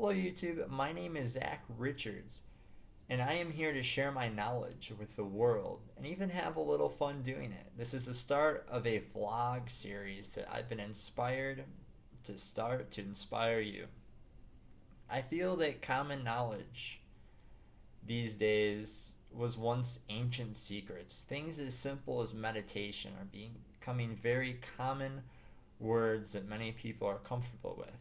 Hello, YouTube. My name is Zach Richards, and I am here to share my knowledge with the world and even have a little fun doing it. This is the start of a vlog series that I've been inspired to start to inspire you. I feel that common knowledge these days was once ancient secrets. Things as simple as meditation are becoming very common words that many people are comfortable with.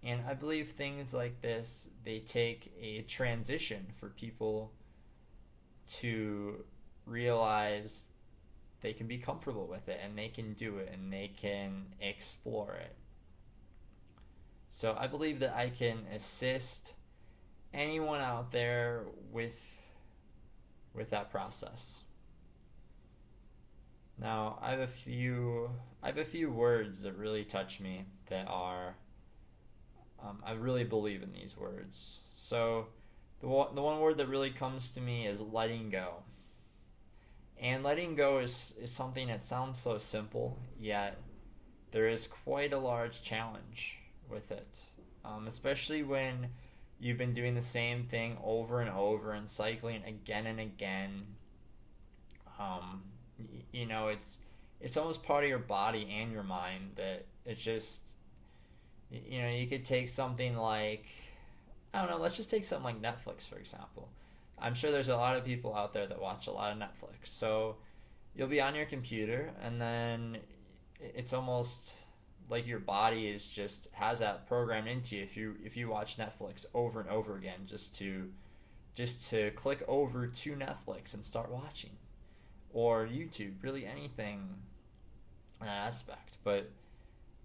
And I believe things like this, they take a transition for people to realize they can be comfortable with it and they can do it and they can explore it. So I believe that I can assist anyone out there with that process. Now, I have a few words that really touch me that are I really believe in these words. So, the one word that really comes to me is letting go. And letting go is something that sounds so simple, yet there is quite a large challenge with it. Especially when you've been doing the same thing over and over and cycling again and again. Um, it's almost part of your body and your mind that it's just you could take something like, I don't know, let's just take something like Netflix, for example. I'm sure there's a lot of people out there that watch a lot of Netflix. So you'll be on your computer, and then it's almost like your body is just has that programmed into you if you watch Netflix over and over again just to click over to Netflix and start watching, or YouTube, really anything in that aspect. But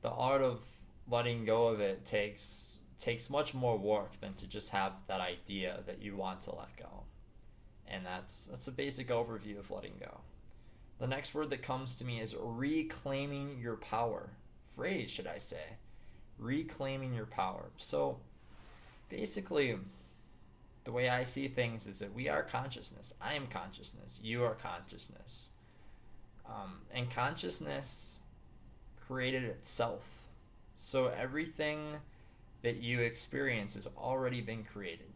the art of letting go of it takes much more work than to just have that idea that you want to let go. And that's a basic overview of letting go. The next word that comes to me is reclaiming your power. Phrase, should I say. Reclaiming your power. So basically, the way I see things is that we are consciousness. I am consciousness. You are consciousness. And consciousness created itself. So everything that you experience has already been created.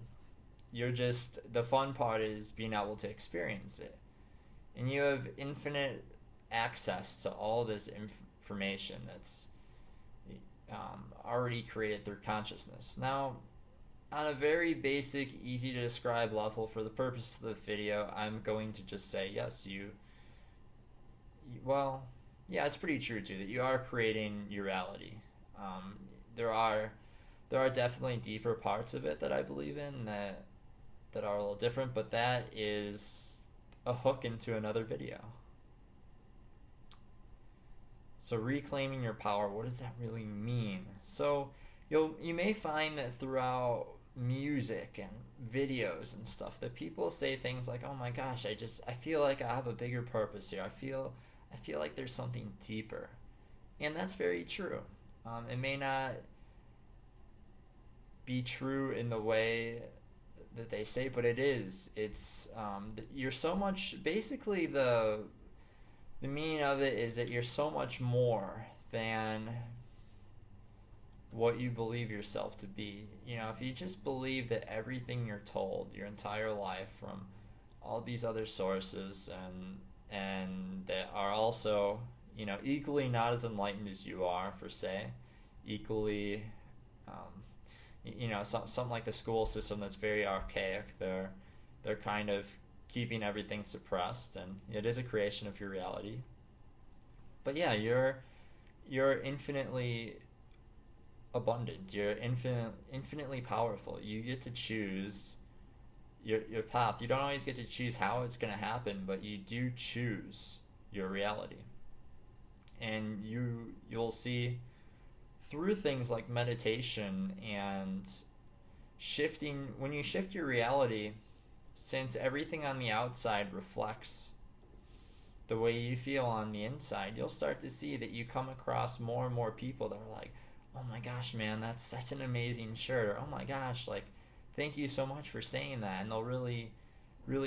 The fun part is being able to experience it. And you have infinite access to all this information that's already created through consciousness. Now, on a very basic, easy to describe level, for the purpose of the video, I'm going to just say, yes, well, yeah, it's pretty true too, that you are creating your reality. There are definitely deeper parts of it that I believe in that are a little different, but that is a hook into another video. So reclaiming your power, what does that really mean? So you may find that throughout music and videos and stuff that people say things like, "Oh my gosh, I feel like I have a bigger purpose here. I feel like there's something deeper." And that's very true. It may not be true in the way that they say, but it is. You're so much. Basically, the meaning of it is that you're so much more than what you believe yourself to be. If you just believe that everything you're told your entire life from all these other sources and that are also equally not as enlightened as you are, for say, equally, something like the school system that's very archaic. They're kind of keeping everything suppressed, and it is a creation of your reality. But yeah, you're infinitely abundant. You're infinitely powerful. You get to choose your path. You don't always get to choose how it's going to happen, but you do choose your reality. And you'll see through things like meditation and shifting, when you shift your reality, since everything on the outside reflects the way you feel on the inside, you'll start to see that you come across more and more people that are like, "Oh my gosh, man, that's an amazing shirt," or "Oh my gosh, like, thank you so much for saying that," and they'll really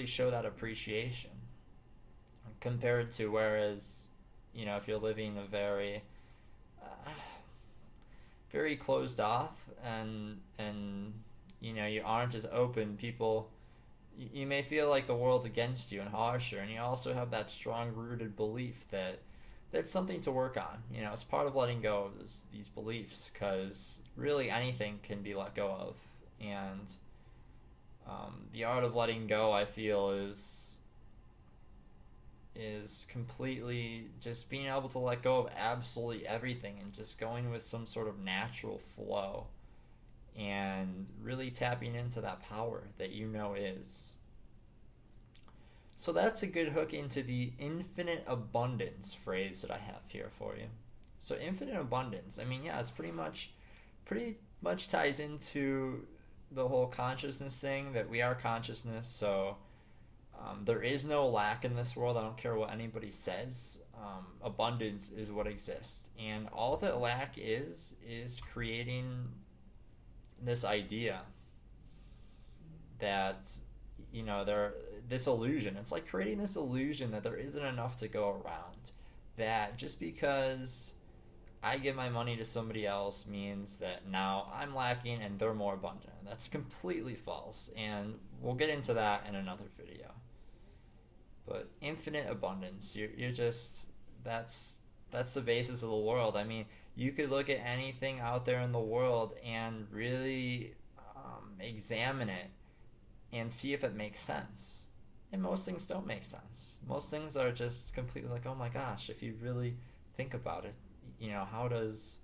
show that appreciation, compared to whereas if you're living a very very closed off, and you aren't as open, people, you may feel like the world's against you and harsher, and you also have that strong rooted belief that that's something to work on. It's part of letting go of these beliefs, because really anything can be let go of, and the art of letting go, I feel, is completely just being able to let go of absolutely everything and just going with some sort of natural flow and really tapping into that power that is. So that's a good hook into the infinite abundance phrase that I have here for you. So infinite abundance, I mean, yeah, it's pretty much ties into the whole consciousness thing, that we are consciousness. So there is no lack in this world. I don't care what anybody says. Abundance is what exists, and all that lack is creating this idea that this illusion. It's like creating this illusion that there isn't enough to go around. That just because I give my money to somebody else means that now I'm lacking and they're more abundant. That's completely false, and we'll get into that in another video. But infinite abundance, you're just, that's the basis of the world. I mean, you could look at anything out there in the world and really examine it and see if it makes sense. And most things don't make sense. Most things are just completely like, oh my gosh, if you really think about it, how does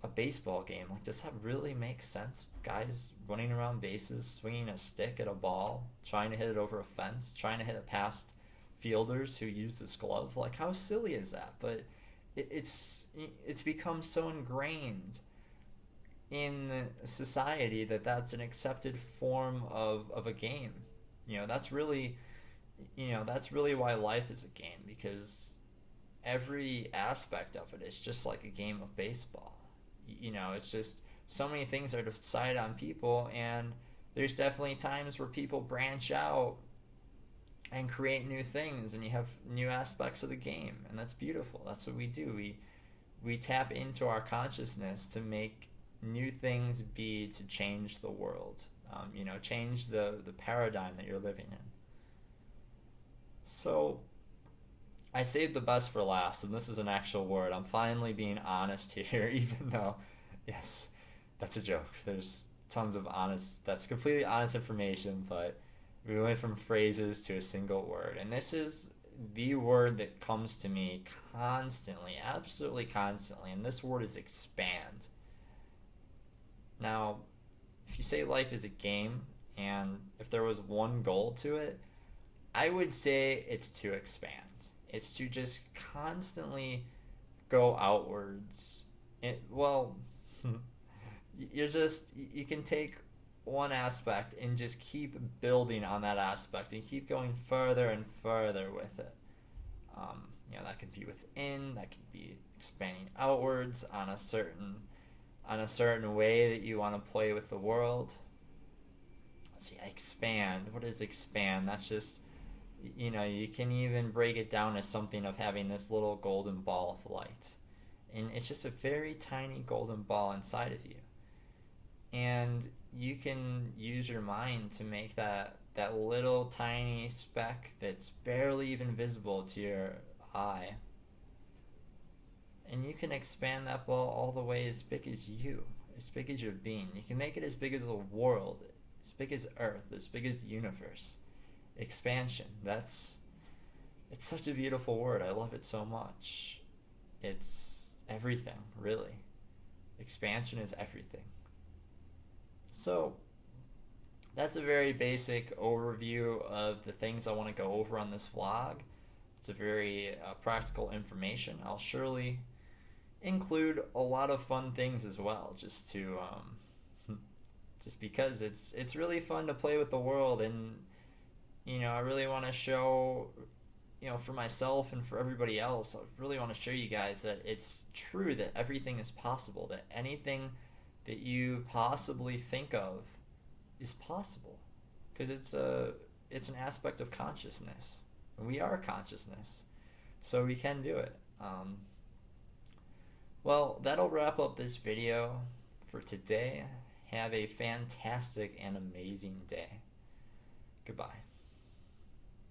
a baseball game, like, does that really make sense? Guys running around bases, swinging a stick at a ball, trying to hit it over a fence, trying to hit it past fielders who use this glove. Like, how silly is that? But it's become so ingrained in society that that's an accepted form of a game. That's really why life is a game, because every aspect of it is just like a game of baseball. It's just so many things are decided on people, and there's definitely times where people branch out and create new things, and you have new aspects of the game, and that's beautiful. That's what we do. We tap into our consciousness to make new things be, to change the world, change the paradigm that you're living in. So I saved the best for last, and this is an actual word. I'm finally being honest here, even though, yes, that's a joke. There's tons of that's completely honest information, but we went from phrases to a single word. And this is the word that comes to me constantly, absolutely constantly, and this word is expand. Now, if you say life is a game, and if there was one goal to it, I would say it's to expand. It's to just constantly go outwards. You can take one aspect and just keep building on that aspect and keep going further and further with it. That could be within, that could be expanding outwards on a certain way that you want to play with the world. Let's see, expand. What is expand? That's just, you can even break it down as something of having this little golden ball of light. And it's just a very tiny golden ball inside of you. And you can use your mind to make that little tiny speck that's barely even visible to your eye. And you can expand that ball all the way as big as you, as big as your being. You can make it as big as the world, as big as Earth, as big as the universe. Expansion. It's such a beautiful word. I love it so much. It's everything, really. Expansion is everything. So that's a very basic overview of the things I want to go over on this vlog. It's a very practical information. I'll surely include a lot of fun things as well, just because it's really fun to play with the world, and I really want to show, for myself and for everybody else, I really want to show you guys that it's true that everything is possible, that anything that you possibly think of is possible, because it's an aspect of consciousness, and we are consciousness, so we can do it. Well, that'll wrap up this video for today. Have a fantastic and amazing day. Goodbye.